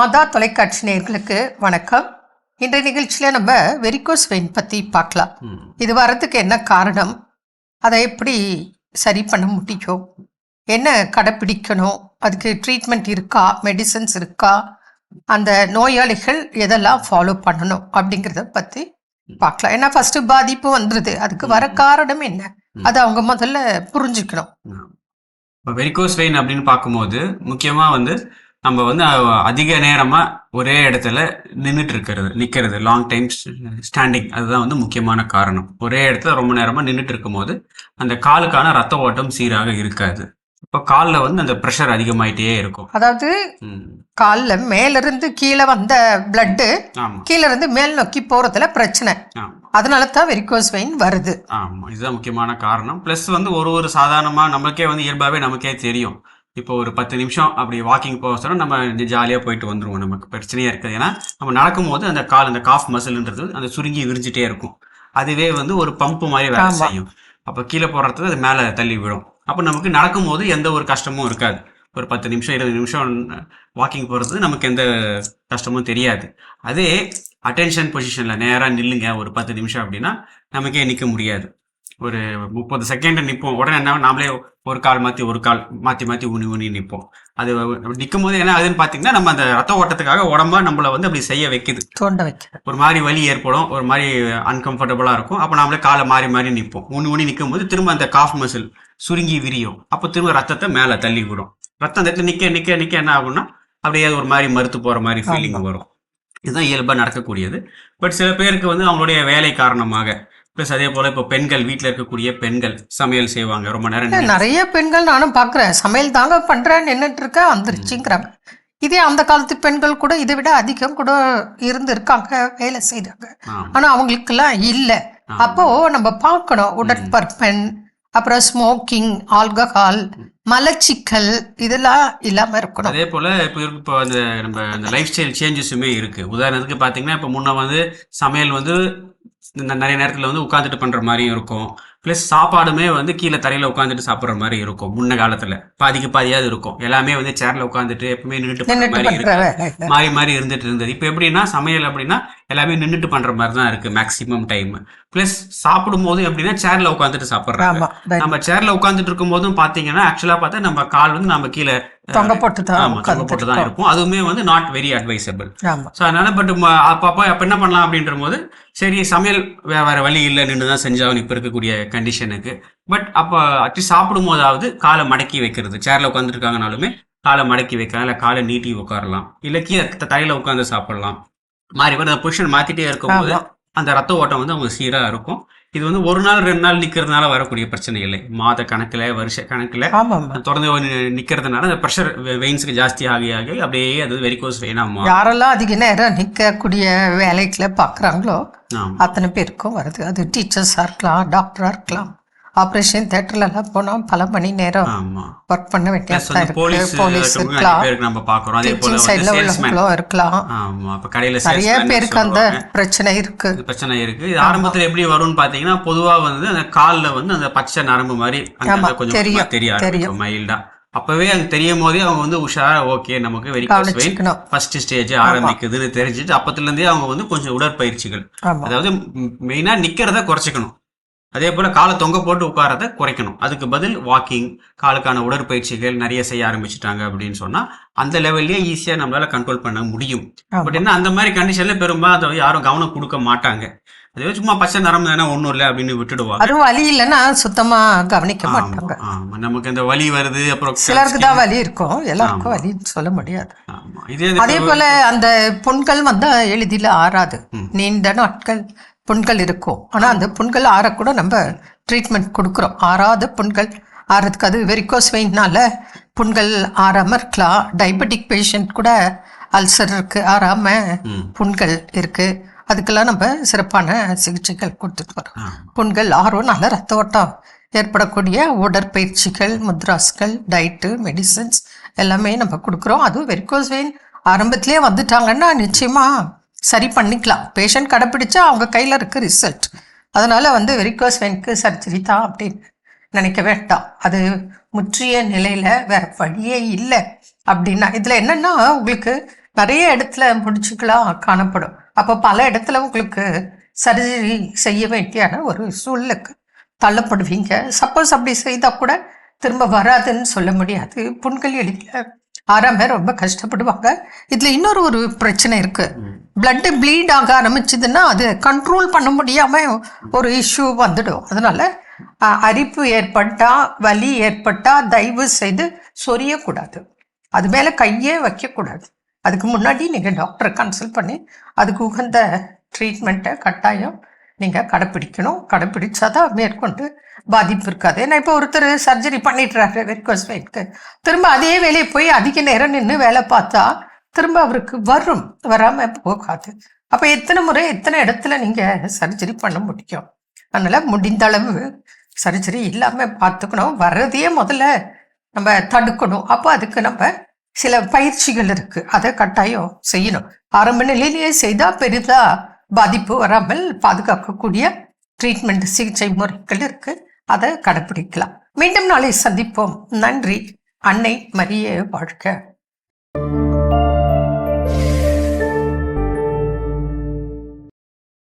மாதா தொலைக்காட்சி நேயர்களுக்கு வணக்கம். இன்றைய நிகழ்ச்சியில் நம்ம வெரிகோஸ் வெயின் பற்றி பார்க்கலாம். இது வர்றதுக்கு என்ன காரணம், அதை எப்படி சரி பண்ண முடியும், என்ன கடைப்பிடிக்கணும், அதுக்கு ட்ரீட்மெண்ட் இருக்கா, மெடிசன்ஸ் இருக்கா, அந்த நோயாளிகள் எதெல்லாம் ஃபாலோ பண்ணணும் அப்படிங்கிறத பற்றி பார்க்கலாம். ஏன்னா ஃபஸ்ட்டு பாதிப்பு வந்துடுது, அதுக்கு வர காரணம் என்ன, அதை அவங்க முதல்ல புரிஞ்சுக்கணும். இப்போ வெரிகோஸ் வெயின் அப்படின்னு பார்க்கும்போது முக்கியமாக நம்ம அதிக நேரமாக ஒரே இடத்துல நிற்கிறது லாங் டைம் ஸ்டாண்டிங், அதுதான் முக்கியமான காரணம். ஒரே இடத்துல ரொம்ப நேரமாக நின்றுட்டு இருக்கும்போது அந்த காலுக்கான ரத்த ஓட்டம் சீராக இருக்காது. இப்போ காலில் அந்த ப்ரெஷர் அதிகமாயிட்டே இருக்கும். அதாவது காலில் மேலிருந்து கீழே வந்த பிளட்டு கீழே இருந்து மேல் நோக்கி போறதுல பிரச்சனை, அதனால தான் வெரிகோஸ் வெயின் வருது. ஆமாம், இதுதான் முக்கியமான காரணம். ப்ளஸ் ஒரு சாதாரணமாக நமக்கே இயல்பாகவே நமக்கே தெரியும். இப்போ ஒரு 10 நிமிஷம் அப்படி வாக்கிங் போக சொன்னால் நம்ம ஜாலியாக போயிட்டு வந்துடுவோம், நமக்கு பிரச்சனையாக இருக்குது. ஏன்னா நம்ம நடக்கும்போது அந்த காஃப் மசில்ன்றது அந்த சுருங்கி விரிஞ்சிட்டே இருக்கும். அதுவே ஒரு பம்பு மாதிரி வேலை செய்யும். அப்போ கீழே போடுறதுக்கு அது மேலே தள்ளி விடும். அப்போ நமக்கு நடக்கும்போது எந்த ஒரு கஷ்டமும் இருக்காது. ஒரு 10 நிமிஷம் 20 நிமிஷம் வாக்கிங் போகிறது நமக்கு எந்த கஷ்டமும் தெரியாது. அதே அட்டென்ஷன் பொசிஷனில் நேராக நில்லுங்க ஒரு 10 நிமிஷம் அப்படின்னா நமக்கே நிற்க முடியாது. ஒரு 30 செகண்ட் நிற்போம். உடனே என்ன, நாமளே ஒரு கால் மாற்றி ஊனி நிற்போம். அது நிற்கும் போது என்ன ஆகுதுன்னு பார்த்தீங்கன்னா, நம்ம அந்த ரத்த ஓட்டத்துக்காக உடம்பா நம்மளை அப்படி செய்ய வைக்குது, தோண்ட வைக்குது. ஒரு மாதிரி வலி ஏற்படும், ஒரு மாதிரி அன்கம்ஃபர்டபுளாக இருக்கும். அப்போ நாமளே காலை மாறி நிற்போம். ஊனி நிற்கும் போது திரும்ப அந்த காஃப் மசில் சுருங்கி விரியும். அப்போ திரும்ப ரத்தத்தை மேலே தள்ளி விடும். ரத்தம் அந்த இடத்துல நிற்க என்ன ஆகும்னா அப்படியே ஒரு மாதிரி மறுத்து போகிற மாதிரி ஃபீலிங் வரும். இதுதான் இயல்பாக நடக்கக்கூடியது. பட் சில பேருக்கு அவங்களுடைய வேலை காரணமாக, ப்ளஸ் அதே போல் இப்போ பெண்கள், வீட்டில் இருக்கக்கூடிய பெண்கள் சமையல் செய்வாங்க ரொம்ப நேரம். நிறைய பெண்கள் நானும் பார்க்குறேன், சமையல் தாங்க பண்ணுறேன் நின்றுட்டு இருக்கேன் வந்துருச்சுங்கிறாங்க. இதே அந்த காலத்து பெண்கள் கூட இதை விட அதிகம் கூட இருக்காங்க, வேலை செய்கிறாங்க. ஆனால் அவங்களுக்கெல்லாம் இல்லை. அப்போ நம்ம பார்க்கணும், உடற்பருப்பன், அப்புறம் ஸ்மோக்கிங், ஆல்கஹால், மலச்சிக்கல், இதெல்லாம் இல்லாமல் இருக்கணும். அதே போல் இப்போ நம்ம லைஃப் ஸ்டைல் சேஞ்சஸுமே இருக்குது. உதாரணத்துக்கு பார்த்தீங்கன்னா, இப்போ முன்ன சமையல் நிறைய நேரத்தில் உட்காந்துட்டு பண்ணுற மாதிரியும் இருக்கும். ப்ளஸ் சாப்பாடுமே கீழே தரையில் உட்காந்துட்டு சாப்பிட்ற மாதிரி இருக்கும். முன்ன காலத்தில் பாதிக்கு பாதியாவது இருக்கும். எல்லாமே சேரில் உட்காந்துட்டு எப்பவுமே நின்றுட்டு மாறி இருந்துட்டு இருந்தது. இப்போ எப்படின்னா சமையல் அப்படின்னா எல்லாமே நின்றுட்டு பண்ணுற மாதிரி தான் இருக்குது மேக்ஸிமம் டைம். ப்ளஸ் சாப்பிடும் போதும் எப்படின்னா சேரில் உட்காந்துட்டு சாப்பிட்றாங்க. நம்ம சேரில் உட்காந்துட்டு இருக்கும் போதும் பார்த்தீங்கன்னா ஆக்சுவலாக பார்த்தா நம்ம கால் நம்ம கீழே தொங்க போட்டு தான் இருக்கும். அதுவுமே நாட் வெரி அட்வைசபிள். ஸோ அதனால அப்போ என்ன பண்ணலாம் அப்படின்ற போது, சரி சமையல் வேற வழி இல்லை, நின்று தான் செஞ்சாலும் இப்போ இருக்கக்கூடிய கண்டிஷனுக்கு. பட் அப்போ அட்லீஸ்ட் சாப்பிடும் போதாவது காலை மடக்கி வைக்கிறது. சேர்ல உட்காந்துட்டு இருக்காங்கனாலுமே காலை மடக்கி வைக்கலாம், இல்லை காலை நீட்டி உட்காரலாம், இல்லை கீழே தரையில உட்காந்து சாப்பிடலாம். அந்த பொசிஷன் மாத்திட்டே இருக்கும்போது அந்த ரத்த ஓட்டம் அவங்க சீராக இருக்கும். இது ஒரு நாள் 2 நாள் நிற்கிறதுனால வரக்கூடிய பிரச்சனை இல்லை. மாத கணக்கில், வருஷ கணக்கில் தொடர்ந்து நிற்கிறதுனால அந்த ப்ரெஷர் வெயின்ஸுக்கு ஜாஸ்தி ஆகி அப்படியே அது வெரிகோஸ் வெயினாக. யாரெல்லாம் அதிக நேரம் நிற்கக்கூடிய வேலைகளை பார்க்குறாங்களோ அத்தனை பேருக்கும் வருது. அது டீச்சர்ஸாக இருக்கலாம், டாக்டராக இருக்கலாம், ஆப்ரேஷன் தியேட்டர்லாம் போனால் பல மணி நேரம் ஒர்க் பண்ண வேண்டியதா இருக்கு. போலீஸ் இருக்கலாம், டீச்சிங் சைடில் உள்ளவங்களும் இருக்கலாம். நிறைய பேருக்கு அந்த பிரச்சனை இருக்கு. இது ஆரம்பத்தில் எப்படி வரும்னு பார்த்தீங்கன்னா, பொதுவாக அந்த காலில் அந்த பச்சை நரம்பு மாதிரி கொஞ்சம் தெரியும் மைல்டா. அப்பவே அது தெரியும் போதே அவங்க உஷாரா, ஓகே நமக்கு வெரிகோஸ் வெயின் ஃபர்ஸ்ட் ஸ்டேஜ் ஆரம்பிக்குதுன்னு தெரிஞ்சுட்டு அப்பத்துல இருந்தே அவங்க கொஞ்சம் உடற்பயிற்சிகள், அதாவது மெயினா நிக்கிறத குறைச்சிக்கணும். அதே போல காலை தொங்க போட்டு உட்காரத குறைக்கணும். அதுக்கு பதில் வாக்கிங், காலுக்கான உடற்பயிற்சிகள் நிறைய செய்ய ஆரம்பிச்சுட்டாங்க அப்படின்னு சொன்னா அந்த லெவல்லயே ஈஸியா நம்மளால கண்ட்ரோல் பண்ண முடியும். பட் என்ன, அந்த மாதிரி கண்டிஷன்ல பெரும்பாலும் யாரும் கவனம் கொடுக்க மாட்டாங்க. அதே சும்மா பச்சை நரம்பு தானே ஒன்றும் இல்லை அப்படின்னு விட்டுடுவாங்க. அதுவும் வலி இல்லைன்னா சுத்தமா கவனிக்க மாட்டாங்க. நமக்கு அந்த வலி வருது, அப்புறம் சிலருக்கு தான் வலி இருக்கும், எல்லாருக்கும் வலின்னு சொல்ல முடியாது. அதே போல அந்த புண்கள் எளிதில் ஆறாது. நீண்ட நாட்கள் புண்கள் இருக்கும். ஆனால் அந்த புண்கள் ஆறக்கூட நம்ம ட்ரீட்மெண்ட் கொடுக்குறோம். ஆறாத புண்கள் ஆறதுக்கு, அது வெரிகோஸ் வெயின்னால புண்கள் ஆறாமல் இருக்கலாம். டயபெட்டிக் பேஷண்ட் கூட அல்சர் இருக்கு, ஆறாமல் புண்கள் இருக்கு. அதுக்கெல்லாம் நம்ம சிறப்பான சிகிச்சைகள் கொடுத்துட்டு வரோம். புண்கள் ஆறும் நல்ல ரத்த ஓட்டம் ஏற்படக்கூடிய உடற்பயிற்சிகள், முத்ராஸ்கள், டயட்டு, மெடிசன்ஸ் எல்லாமே நம்ம கொடுக்குறோம். அதுவும் வெரிகோஸ் வெயின் ஆரம்பத்திலே வந்துட்டாங்கன்னா நிச்சயமாக சரி பண்ணிக்கலாம். பேஷண்ட் கடைப்பிடிச்சா அவங்க கையில் இருக்க ரிசல்ட். அதனால் வெரிகோஸ் வெயினுக்கு சர்ஜரி தான் அப்படின்னு நினைக்க வேண்டாம். அது முற்றிய நிலையில் வேற வழியே இல்லை அப்படின்னா. இதில் என்னென்னா உங்களுக்கு நிறைய இடத்துல முடிச்சுக்கலாம் காணப்படும். அப்போ பல இடத்துல உங்களுக்கு சர்ஜரி செய்ய வேண்டியான ஒரு சூழலுக்கு தள்ளப்படுவீங்க. சப்போஸ் அப்படி செய்தால் கூட திரும்ப வராதுன்னு சொல்ல முடியாது. புண்கள் எளிதில் ஆறாம ரொம்ப கஷ்டப்படுவாங்க. இதில் இன்னொரு பிரச்சனை இருக்குது. பிளட்டு ப்ளீட் ஆக ஆரம்பிச்சதுன்னா அது கண்ட்ரோல் பண்ண முடியாமல் ஒரு இஷ்யூ வந்துடும். அதனால் அரிப்பு ஏற்பட்டா, வலி ஏற்பட்டா தயவு செய்து சொரியக்கூடாது. அது மேலே கையே வைக்கக்கூடாது. அதுக்கு முன்னாடி நீங்கள் டாக்டரை கன்சல்ட் பண்ணி அதுக்கு உகந்த ட்ரீட்மெண்ட்டை கட்டாயம் நீங்கள் கடைப்பிடிக்கணும். கடைப்பிடிச்சாதான் மேற்கொண்டு பாதிப்பு இருக்காது. ஏன்னா இப்போ ஒருத்தர் சர்ஜரி பண்ணிடுறாரு வெரிகோஸ் வெயினுக்கு, திரும்ப அதே வேலையை போய் அதிக நேரம் நின்று வேலை பார்த்தா திரும்ப அவருக்கு வராமல் போகாது. அப்போ எத்தனை முறை எத்தனை இடத்துல நீங்கள் சர்ஜரி பண்ண முடியும்? அதனால் முடிந்த அளவு சர்ஜரி இல்லாமல் பார்த்துக்கணும். வர்றதையே முதல்ல நம்ம தடுக்கணும். அப்போ அதுக்கு நம்ம சில பயிற்சிகள் இருக்குது, அதை கட்டாயம் செய்யணும். ஆரம்ப நிலையிலேயே செய்தால் பெரிதாக பாதிப்பு வராமல் பாதுகாக்கக்கூடிய ட்ரீட்மெண்ட் சிகிச்சை முறைகள் இருக்குது, அதை கடைப்பிடிக்கலாம். மீண்டும் நாளை சந்திப்போம். நன்றி. அன்னை மரியே வாழ்க.